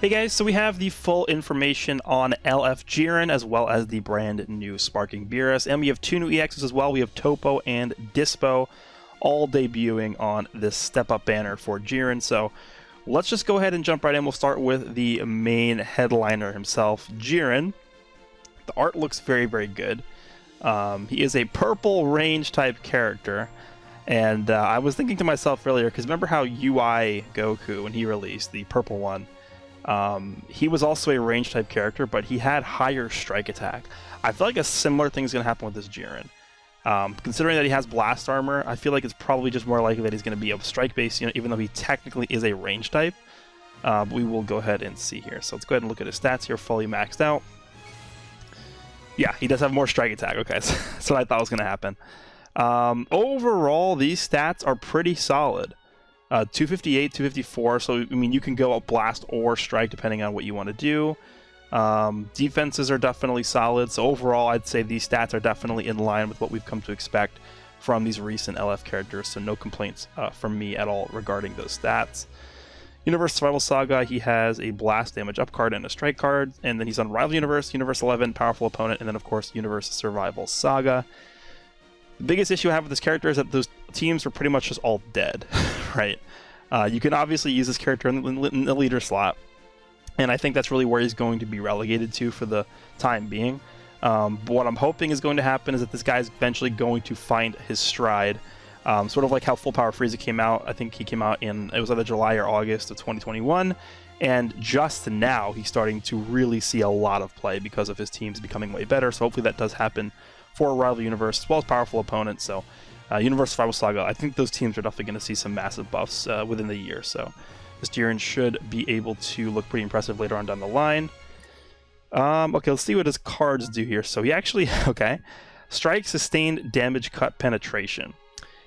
Hey guys, so we have the full information on LF JIREN as well as the brand new Sparking Beerus, and we have two new EXs as well. We have Toppo and Dyspo all debuting on this step-up banner for JIREN. So let's just go ahead and jump right in. We'll start with the main headliner himself, JIREN. The art looks very, very good. He is a purple range type character. And I was thinking to myself earlier, because remember how UI Goku, when he released the purple one, he was also a range type character, but he had higher strike attack. I feel like a similar thing is going to happen with this JIREN. Considering that he has blast armor, I feel like it's probably just more likely that he's going to be a strike base, even though he technically is a range type. But we will go ahead and see here. So let's go ahead and look at his stats here, fully maxed out. Yeah, he does have more strike attack. Okay, so that's what I thought was going to happen. Overall, these stats are pretty solid. 258, 254, so I mean you can go up blast or strike depending on what you want to do. Defenses are definitely solid, so overall I'd say these stats are definitely in line with what we've come to expect from these recent LF characters, so no complaints from me at all regarding those stats. Universe Survival Saga, he has a blast damage up card and a strike card, and then he's on Rival Universe, Universe 11, Powerful Opponent, and then of course Universe Survival Saga. The biggest issue I have with this character is that those teams are pretty much just all dead, right? You can obviously use this character in the leader slot, and I think that's really where he's going to be relegated to for the time being. But what I'm hoping is going to happen is that this guy's eventually going to find his stride, sort of like how Full Power Frieza came out. I think he came out in, it was either July or August of 2021, and just now he's starting to really see a lot of play because of his teams becoming way better, so hopefully that does happen for Rival Universe as well as Powerful Opponents. So Universe Survival Saga, I think those teams are definitely going to see some massive buffs within the year, so this JIREN should be able to look pretty impressive later on down the line. Okay, let's see what his cards do here. So he actually, okay, Strike, Sustained Damage, Cut, Penetration.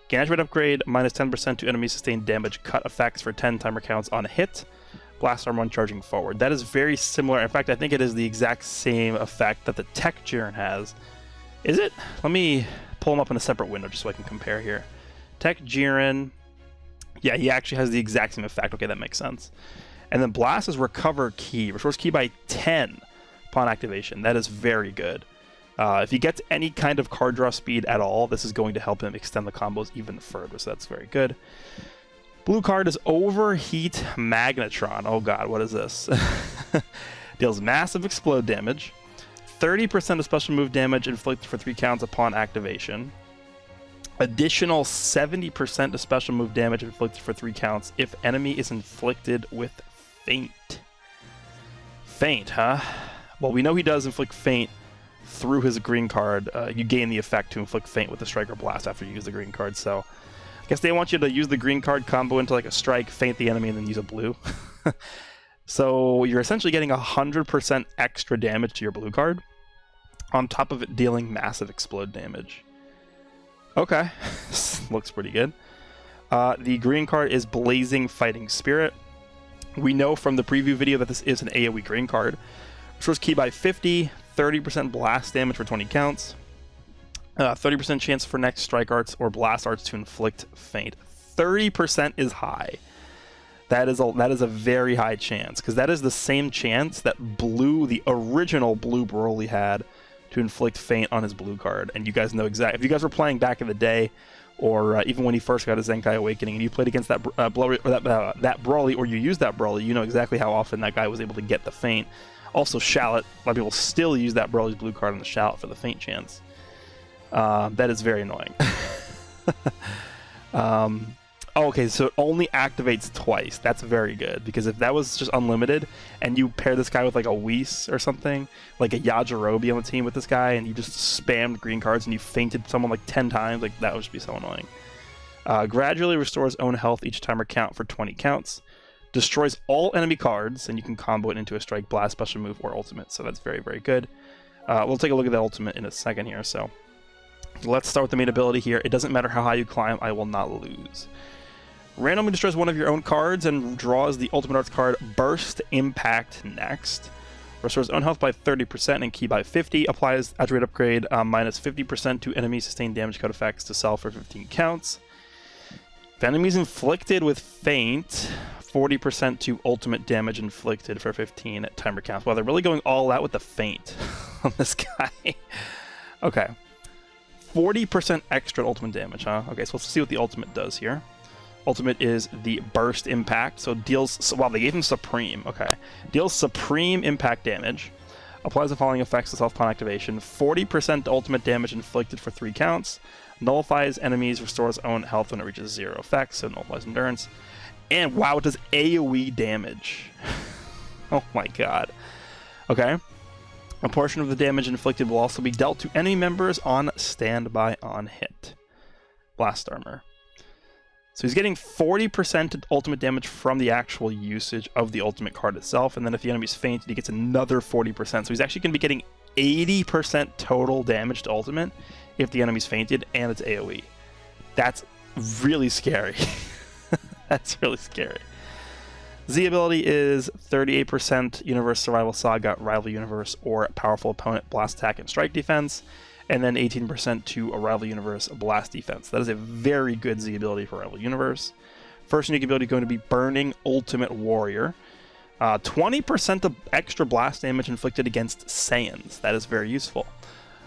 Gain rate upgrade, minus 10% to enemy sustained damage cut effects for 10 timer counts on hit. Blast armor when charging forward. That is very similar. In fact, I think it is the exact same effect that the Tech JIREN has. Is it? Let me pull him up in a separate window just so I can compare here. Tech JIREN. Yeah, he actually has the exact same effect. Okay, that makes sense. And then Blast is Recover Ki. Restores Ki by 10 upon activation. That is very good. If he gets any kind of card draw speed at all, this is going to help him extend the combos even further, so that's very good. Blue card is Overheat Magnetron. Oh god, what is this? Deals massive explode damage. 30% of special move damage inflicted for 3 counts upon activation. Additional 70% of special move damage inflicted for 3 counts if enemy is inflicted with Feint. Feint, huh? Well, we know he does inflict Feint through his green card. You gain the effect to inflict Feint with the Strike or Blast after you use the green card, so I guess they want you to use the green card, combo into like a Strike, Feint the enemy, and then use a blue. So you're essentially getting 100% extra damage to your blue card, on top of it dealing massive explode damage. Okay, looks pretty good. The green card is Blazing Fighting Spirit. We know from the preview video that this is an AoE green card. Restores Ki by 50, 30% blast damage for 20 counts, 30% chance for next strike arts or blast arts to inflict Feint. 30% is high. That is a very high chance, because that is the same chance that Blue, the original Blue Broly, had to inflict Feint on his blue card. And you guys know exactly, if you guys were playing back in the day, or even when he first got his Zenkai Awakening, and you played against that Broly, or you used that Broly, you know exactly how often that guy was able to get the Feint. Also, Shallot, a lot of people still use that Broly's blue card on the Shallot for the Feint chance. That is very annoying. Okay, so it only activates twice. That's very good, because if that was just unlimited, and you pair this guy with like a Whis or something, like a Yajirobe on the team with this guy, and you just spammed green cards and you feinted someone like 10 times, like that would just be so annoying. Gradually restores own health each timer count for 20 counts. Destroys all enemy cards, and you can combo it into a Strike, Blast, Special Move, or Ultimate, so that's very, very good. We'll take a look at that Ultimate in a second here, so let's start with the main ability here. It doesn't matter how high you climb, I will not lose. Randomly destroys one of your own cards and draws the Ultimate Arts card Burst Impact next. Restores own health by 30% and Ki by 50. Applies attribute upgrade minus 50% to enemy sustained damage code effects to self for 15 counts. If enemies inflicted with Feint 40% to ultimate damage inflicted for 15 timer counts. Wow, they're really going all out with the feint on this guy. Okay. 40% extra ultimate damage, huh? Okay, so let's see what the ultimate does here. Ultimate is the burst impact, so deals... Wow, they gave him supreme. Okay. Deals supreme impact damage. Applies the following effects to self-con activation. 40% ultimate damage inflicted for 3 counts. Nullifies enemies, restores own health when it reaches 0 effects, so nullifies endurance. And wow, it does AoE damage. Oh my god. Okay. A portion of the damage inflicted will also be dealt to enemy members on standby on hit. Blast armor. So he's getting 40% ultimate damage from the actual usage of the ultimate card itself, and then if the enemy's fainted, he gets another 40%. So he's actually going to be getting 80% total damage to ultimate if the enemy's fainted, and it's AoE. That's really scary. That's really scary. Z ability is 38% Universe Survival Saga, Rival Universe, or Powerful Opponent Blast Attack and Strike Defense, and then 18% to a Rival Universe Blast Defense. That is a very good Z ability for Rival Universe. First unique ability is going to be Burning Ultimate Warrior. 20% of extra blast damage inflicted against Saiyans. That is very useful.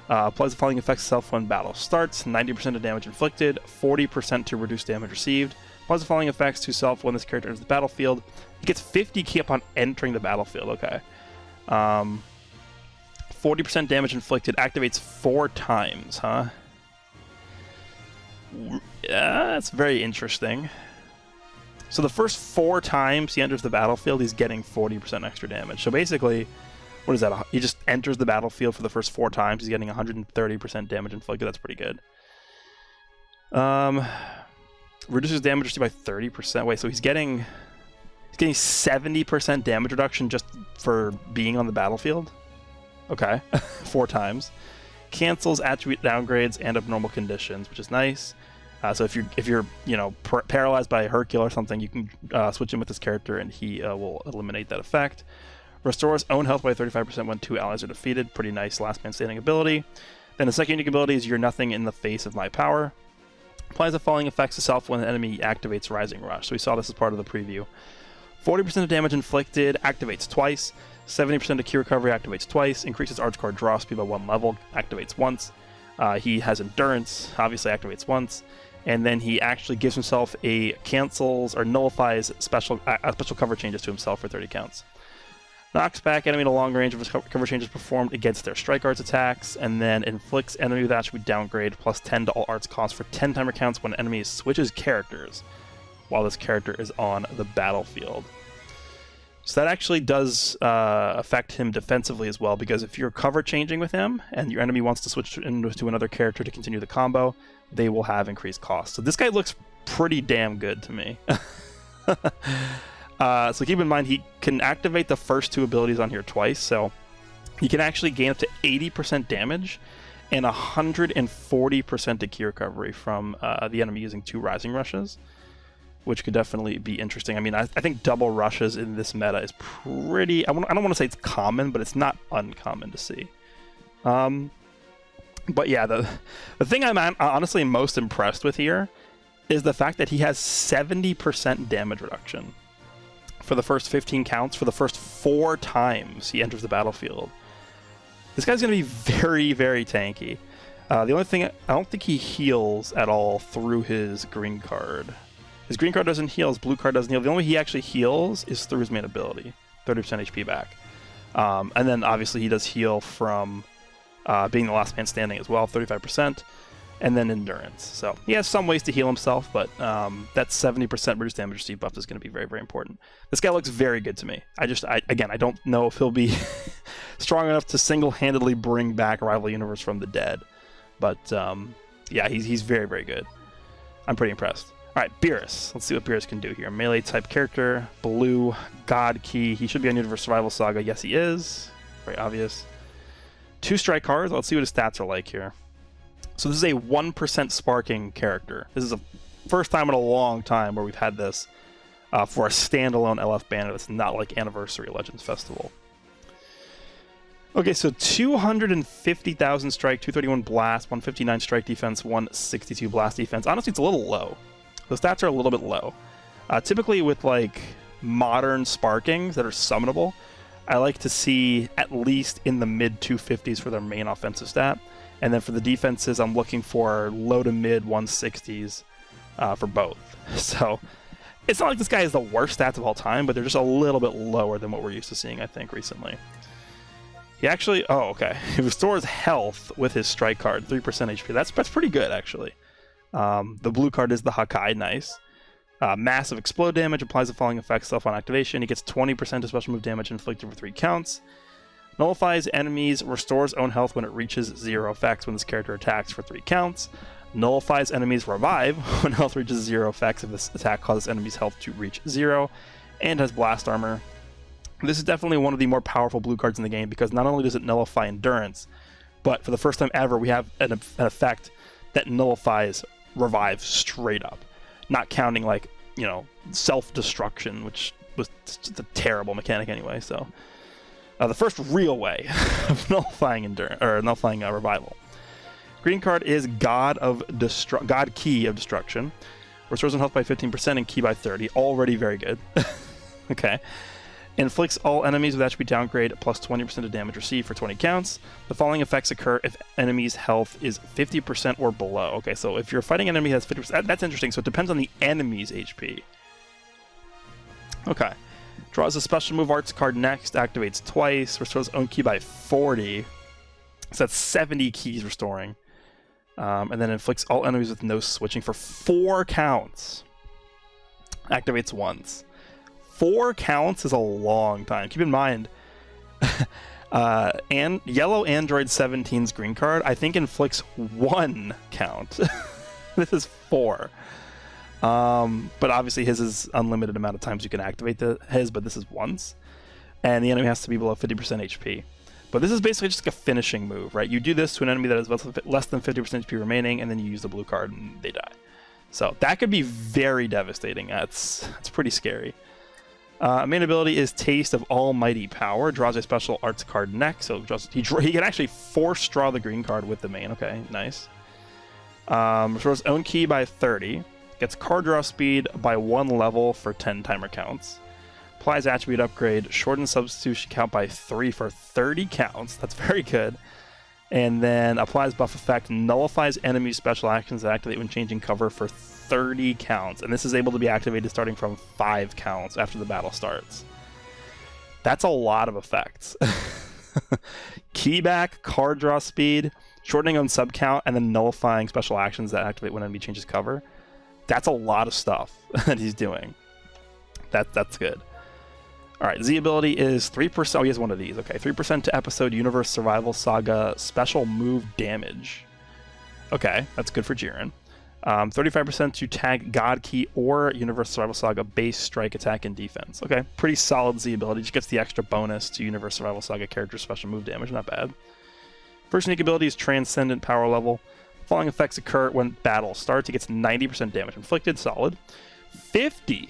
Applies the following effects to self when battle starts. 90% of damage inflicted, 40% to reduce damage received. Applies the following effects to self when this character enters the battlefield. He gets 50 ki upon entering the battlefield. Okay. 40% damage inflicted, activates 4 times, huh? Yeah, that's very interesting. So the first 4 times he enters the battlefield, he's getting 40% extra damage. So basically, what is that? He just enters the battlefield for the first 4 times. He's getting 130% damage inflicted. That's pretty good. Reduces damage received by 30%. Wait, so he's getting 70% damage reduction just for being on the battlefield? Okay. 4 times. Cancels attribute downgrades and abnormal conditions, which is nice. So if you're paralyzed by Hercule or something, you can switch in with this character and he will eliminate that effect. Restores own health by 35% when 2 allies are defeated. Pretty nice last man standing ability. Then the second unique ability is You're Nothing in the Face of My Power. Applies the following effects to self when the enemy activates Rising Rush. So we saw this as part of the preview. 40% of damage inflicted, activates twice. 70% of key recovery, activates twice. Increases arch card draw speed by 1 level, activates once. He has endurance, obviously activates once. And then he actually gives himself cancels or nullifies special cover changes to himself for 30 counts. Knocks back enemy to long range of cover changes performed against their strike arts attacks, and then inflicts enemy with attribute downgrade plus 10 to all arts costs for 10 timer counts when enemy switches characters while this character is on the battlefield. So that actually does affect him defensively as well, because if you're cover changing with him and your enemy wants to switch into another character to continue the combo, they will have increased costs. So this guy looks pretty damn good to me. So keep in mind, he can activate the first 2 abilities on here twice, so he can actually gain up to 80% damage and 140% to key recovery from the enemy using 2 Rising Rushes, which could definitely be interesting. I mean, I think double rushes in this meta is pretty... I don't want to say it's common, but it's not uncommon to see. But yeah, the thing I'm honestly most impressed with here is the fact that he has 70% damage reduction for the first 15 counts, for the first 4 times he enters the battlefield. This guy's going to be very, very tanky. The only thing, I don't think he heals at all through his green card. His green card doesn't heal, his blue card doesn't heal. The only way he actually heals is through his main ability, 30% HP back. And then obviously he does heal from being the last man standing as well, 35%. And then endurance. So he has some ways to heal himself, but that 70% reduced damage received buff is going to be very, very important. This guy looks very good to me. I don't know if he'll be strong enough to single-handedly bring back Rival Universe from the dead. But yeah, he's very, very good. I'm pretty impressed. All right, Beerus. Let's see what Beerus can do here. Melee type character, blue, God key. He should be on Universe Survival Saga. Yes, he is. Very obvious. 2 strike cards. Let's see what his stats are like here. So this is a 1% sparking character. This is the first time in a long time where we've had this for a standalone LF banner that's not like Anniversary Legends Festival. Okay, so 250,000 strike, 231 blast, 159 strike defense, 162 blast defense. Honestly, it's a little low. The stats are a little bit low. Typically with like modern sparkings that are summonable, I like to see at least in the mid 250s for their main offensive stat. And then for the defenses, I'm looking for low to mid 160s for both. So it's not like this guy is the worst stats of all time, but they're just a little bit lower than what we're used to seeing, I think, recently. He actually, oh, okay. He restores health with his strike card, 3% HP. That's pretty good, actually. The blue card is the HAKAI, nice. Massive explode damage, applies the following effects self on activation. He gets 20% of special move damage inflicted for 3 counts. Nullifies enemies, restores own health when it reaches 0 effects when this character attacks for 3 counts. Nullifies enemies revive when health reaches 0 effects if this attack causes enemies' health to reach 0. And has blast armor. This is definitely one of the more powerful blue cards in the game because not only does it nullify endurance, but for the first time ever we have an effect that nullifies revive straight up. Not counting like, you know, self-destruction, which was just a terrible mechanic anyway, so... the first real way of nullifying revival. Green card is God Key of Destruction. Restores on health by 15% and ki by 30. Already very good. Okay. Inflicts all enemies with attribute downgrade plus 20% of damage received for 20 counts. The following effects occur if enemy's health is 50% or below. Okay, so if you're fighting an enemy that has 50%, that's interesting. So it depends on the enemy's HP. Okay. Draws a special move arts card next, activates twice, restores own ki by 40. So that's 70 keys restoring. And then inflicts all enemies with no switching for 4 counts. Activates once. 4 counts is a long time. Keep in mind, and Yellow Android 17's green card, I think inflicts 1 count. This is 4. But obviously his is unlimited amount of times you can activate his, but this is once. And the enemy has to be below 50% HP. But this is basically just like a finishing move, right? You do this to an enemy that has less than 50% HP remaining, and then you use the blue card and they die. So that could be very devastating. That's pretty scary. Main ability is Taste of Almighty Power. Draws a special arts card next, so he can actually force draw the green card with the main. Okay, nice. Restores own ki by 30. Gets card draw speed by 1 level for 10 timer counts. Applies attribute upgrade. Shortens substitution count by 3 for 30 counts. That's very good. And then applies buff effect. Nullifies enemy special actions that activate when changing cover for 30 counts. And this is able to be activated starting from 5 counts after the battle starts. That's a lot of effects. Keyback, card draw speed, shortening on sub count, and then nullifying special actions that activate when enemy changes cover. That's a lot of stuff that he's doing. That's good. Alright, Z ability is 3%. Oh, he has one of these. Okay, 3% to episode Universe Survival Saga special move damage. Okay, that's good for JIREN. 35% to tag God Key or Universe Survival Saga base strike attack and defense. Okay, pretty solid Z ability. Just gets the extra bonus to Universe Survival Saga character special move damage. Not bad. First unique ability is Transcendent Power Level. Following effects occur when battle starts. He gets 90% damage inflicted. Solid. 50%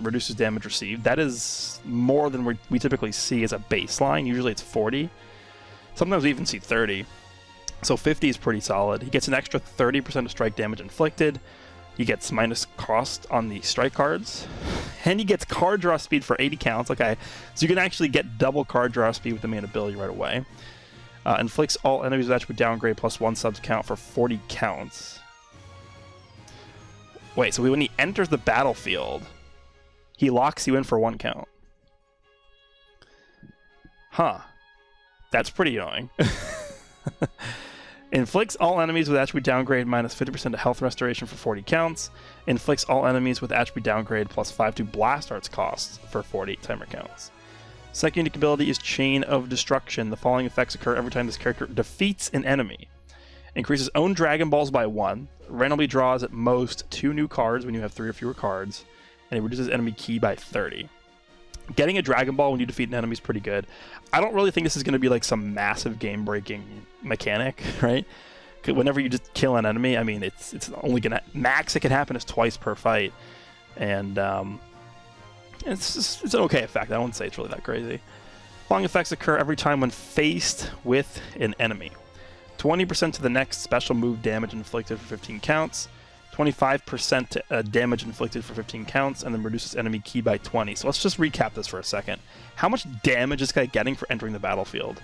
reduces damage received. That is more than we typically see as a baseline. Usually it's 40. Sometimes we even see 30. So 50 is pretty solid. He gets an extra 30% of strike damage inflicted. He gets minus cost on the strike cards. And he gets card draw speed for 80 counts. Okay, so you can actually get double card draw speed with the main ability right away. Inflicts all enemies with attribute downgrade plus 1 subs count for 40 counts. Wait, so when he enters the battlefield, he locks you in for 1 count. Huh. That's pretty annoying. Inflicts all enemies with attribute downgrade minus 50% to health restoration for 40 counts. Inflicts all enemies with attribute downgrade plus 5 to blast arts costs for 40 timer counts. Second unique ability is Chain of Destruction. The following effects occur every time this character defeats an enemy. Increases own Dragon Balls by 1. Randomly draws at most 2 new cards when you have 3 or fewer cards. And it reduces enemy ki by 30. Getting a Dragon Ball when you defeat an enemy is pretty good. I don't really think this is going to be like some massive game-breaking mechanic, right? Whenever you just kill an enemy, I mean, it's only going to... Max it can happen is twice per fight. And it's an okay effect. I wouldn't say it's really that crazy. Following effects occur every time when faced with an enemy. 20% to the next special move damage inflicted for 15 counts. 25% damage inflicted for 15 counts, and then reduces enemy ki by 20. So let's just recap this for a second. How much damage is this guy getting for entering the battlefield?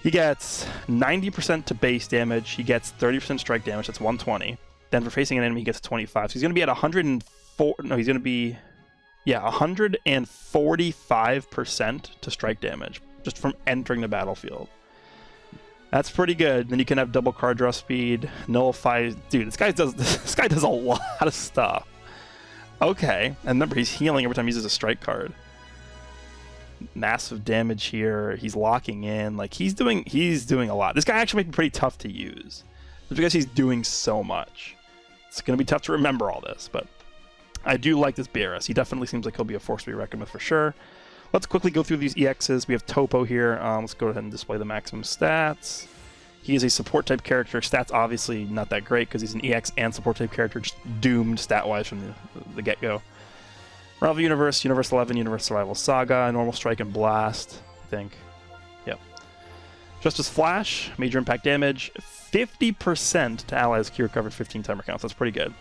He gets 90% to base damage. He gets 30% strike damage. That's 120. Then for facing an enemy, he gets 25. So he's going to be at 104. No, he's going to be, 145% to strike damage just from entering the battlefield. That's pretty good. Then you can have double card draw speed, nullify. Dude, this guy does a lot of stuff. Okay, and remember, he's healing every time he uses a strike card. Massive damage here. He's locking in. Like, he's doing a lot. This guy actually might be pretty tough to use, just because he's doing so much. It's gonna be tough to remember all this, but I do like this Beerus. He definitely seems like he'll be a force to be reckoned with for sure. Let's quickly go through these EXs. We have Toppo here. Let's go ahead and display the maximum stats. He is a support type character. Stats obviously not that great because he's an EX and support type character, just doomed stat-wise from the get-go. Rival Universe, Universe 11, Universe Survival Saga, Normal Strike and Blast, I think. Yep. Justice Flash, major impact damage, 50% to allies key recovered 15 timer counts. That's pretty good.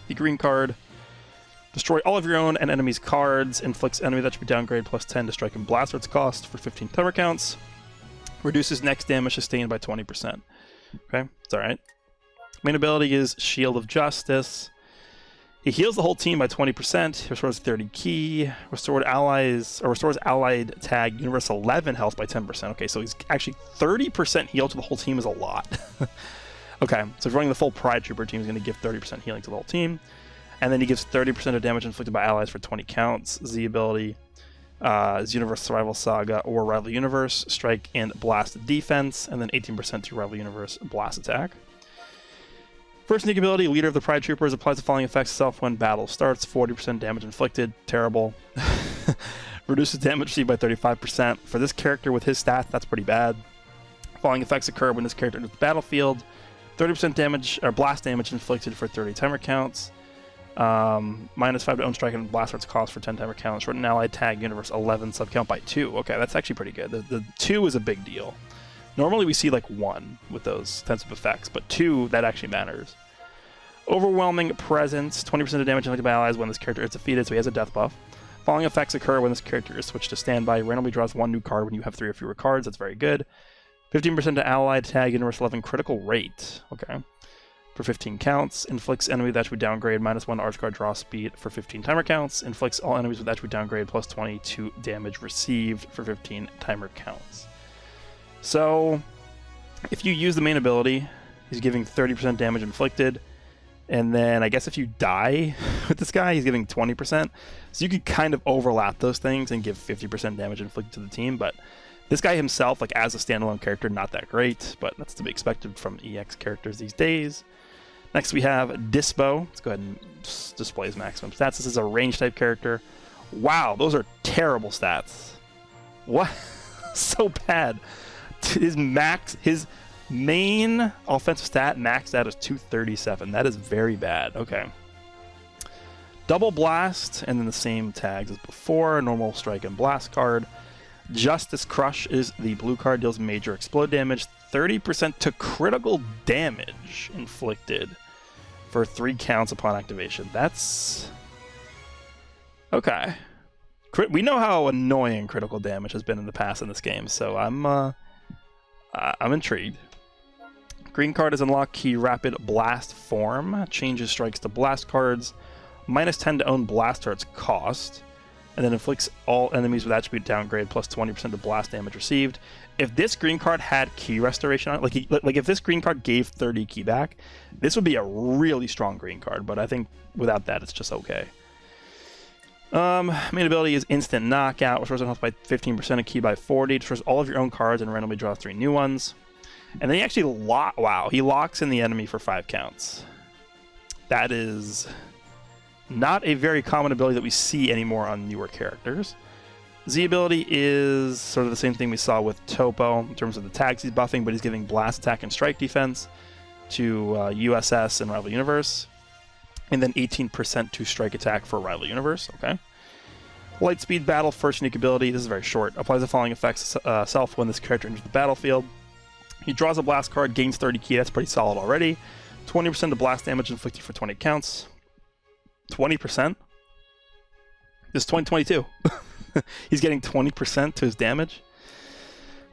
The green card, destroy all of your own and enemies' cards, inflicts enemy that should be downgraded plus 10 to strike and blast for its cost for 15 timer counts, reduces next damage sustained by 20%. Okay, it's alright. Main ability is Shield of Justice. He heals the whole team by 20%, restores 30 ki, restores allied tag Universe 11 health by 10%. Okay, so he's actually 30% heal to the whole team is a lot. Okay, so if running the full Pride Trooper team, he's going to give 30% healing to the whole team. And then he gives 30% of damage inflicted by allies for 20 counts. Z ability is Universe Survival Saga or Rival Universe, Strike and Blast defense, and then 18% to Rival Universe Blast attack. First sneak ability, Leader of the Pride Troopers, applies the following effects itself when battle starts. 40% damage inflicted. Terrible. Reduces damage received by 35%. For this character with his stats, that's pretty bad. Following effects occur when this character enters the battlefield. 30% damage, or blast damage inflicted for 30 timer counts. -5 to own strike and blast arts cost for 10 timer counts. Written allied tag Universe 11 subcount by 2. Okay, that's actually pretty good. The 2 is a big deal. Normally we see like 1 with those types of effects, but 2, that actually matters. Overwhelming Presence, 20% of damage inflicted by allies when this character is defeated, so he has a death buff. Following effects occur when this character is switched to standby. Randomly draws 1 new card when you have 3 or fewer cards. That's very good. 15% to allied tag Universe 11 critical rate. Okay. For 15 counts. Inflicts enemy with attribute downgrade, -1 arch card draw speed for 15 timer counts. Inflicts all enemies with attribute downgrade plus 22 damage received for 15 timer counts. So, if you use the main ability, he's giving 30% damage inflicted, and then I guess if you die with this guy, he's giving 20%. So you could kind of overlap those things and give 50% damage inflicted to the team, but this guy himself, like as a standalone character, not that great, but that's to be expected from EX characters these days. Next we have Dyspo. Let's go ahead and display his maximum stats. This is a range type character. Wow, those are terrible stats. What? So bad. His main offensive stat maxed out is 237. That is very bad. Okay. Double blast, and then the same tags as before. Normal strike and blast card. Justice Crush is the blue card, deals major explode damage. 30% to critical damage inflicted for 3 counts upon activation. That's... okay. We know how annoying critical damage has been in the past in this game, so I'm intrigued. Green card is unlock key Rapid Blast form. Changes strikes to blast cards. -10 to own blast arts cost. And then inflicts all enemies with attribute downgrade plus 20% of blast damage received. If this green card had key restoration on it, like if this green card gave 30 key back, this would be a really strong green card, but I think without that it's just okay. Main ability is Instant Knockout, restores health by 15% of ki by 40, restores all of your own cards and randomly draws 3 new ones. And then he actually he locks in the enemy for 5 counts. That is not a very common ability that we see anymore on newer characters. Z ability is sort of the same thing we saw with Toppo in terms of the tags he's buffing, but he's giving blast attack and strike defense to USS and Rival Universe. And then 18% to strike attack for Rival Universe. Okay. Lightspeed Battle, first unique ability. This is very short. Applies the following effects self when this character enters the battlefield. He draws a blast card, gains 30 ki. That's pretty solid already. 20% of blast damage inflicted for 20 counts. 20%? This is 2022. He's getting 20% to his damage.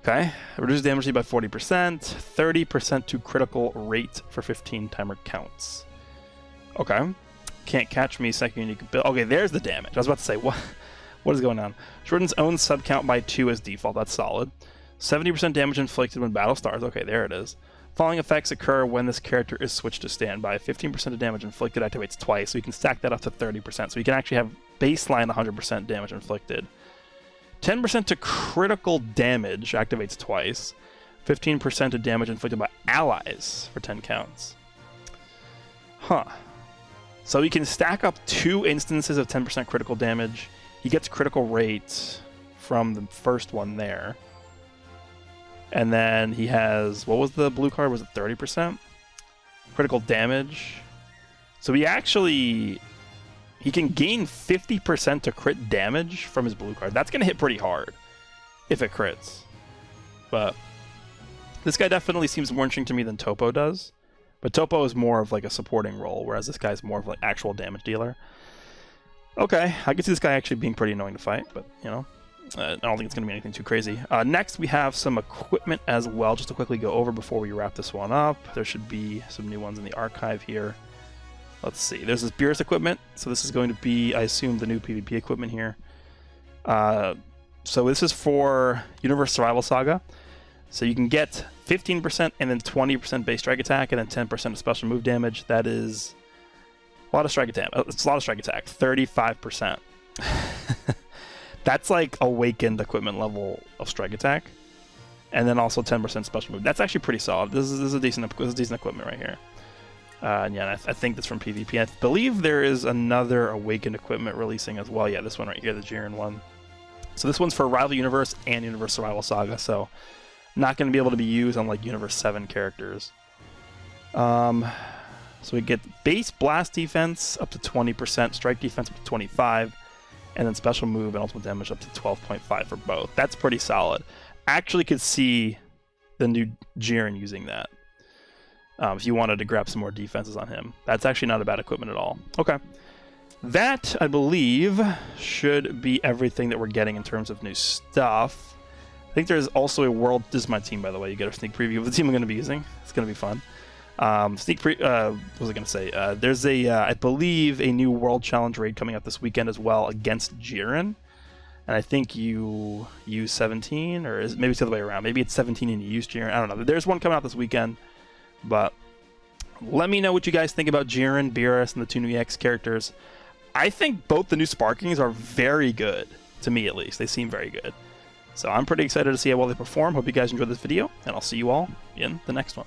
Okay. Reduce damage by 40%. 30% to critical rate for 15 timer counts. Okay. Can't catch me, second unique ability. Okay, there's the damage. I was about to say, what is going on? Shortens own sub count by 2 as default. That's solid. 70% damage inflicted when battle starts. Okay, there it is. Following effects occur when this character is switched to standby. 15% of damage inflicted activates twice, so you can stack that up to 30%. So you can actually have baseline 100% damage inflicted. 10% to critical damage activates twice. 15% of damage inflicted by allies for 10 counts. Huh. So he can stack up 2 instances of 10% critical damage. He gets critical rate from the first one there. And then he has, what was the blue card? Was it 30%? Critical damage. So he can gain 50% to crit damage from his blue card. That's going to hit pretty hard if it crits. But this guy definitely seems more interesting to me than Toppo does. But Toppo is more of like a supporting role, whereas this guy's more of like actual damage dealer. Okay, I can see this guy actually being pretty annoying to fight, but you know, I don't think it's going to be anything too crazy. Next, we have some equipment as well, just to quickly go over before we wrap this one up. There should be some new ones in the archive here. Let's see, there's this Beerus equipment, so this is going to be, I assume, the new PvP equipment here. So this is for Universe Survival Saga. So you can get 15% and then 20% base strike attack and then 10% of special move damage. That is a lot of strike attack. It's a lot of strike attack. 35%. That's like awakened equipment level of strike attack. And then also 10% special move. That's actually pretty solid. This is a decent equipment right here. And yeah, I think that's from PvP. I believe there is another awakened equipment releasing as well. Yeah, this one right here, the JIREN one. So this one's for Rival Universe and Universe Survival Saga. So not going to be able to be used on like Universe 7 characters. So we get base blast defense up to 20%, strike defense up to 25%, and then special move and ultimate damage up to 12.5 for both. That's pretty solid. Actually could see the new JIREN using that. If you wanted to grab some more defenses on him. That's actually not a bad equipment at all. Okay. That, I believe, should be everything that we're getting in terms of new stuff. I think there's also a world... This is my team, by the way. You get a sneak preview of the team I'm going to be using. It's going to be fun. What was I going to say? There's a, I believe, a new World Challenge raid coming up this weekend as well against JIREN. And I think you use 17, or maybe it's the other way around. Maybe it's 17 and you use JIREN. I don't know. There's one coming out this weekend. But let me know what you guys think about JIREN, Beerus, and the 2 new EX characters. I think both the new Sparkings are very good, to me at least. They seem very good. So I'm pretty excited to see how well they perform. Hope you guys enjoyed this video, and I'll see you all in the next one.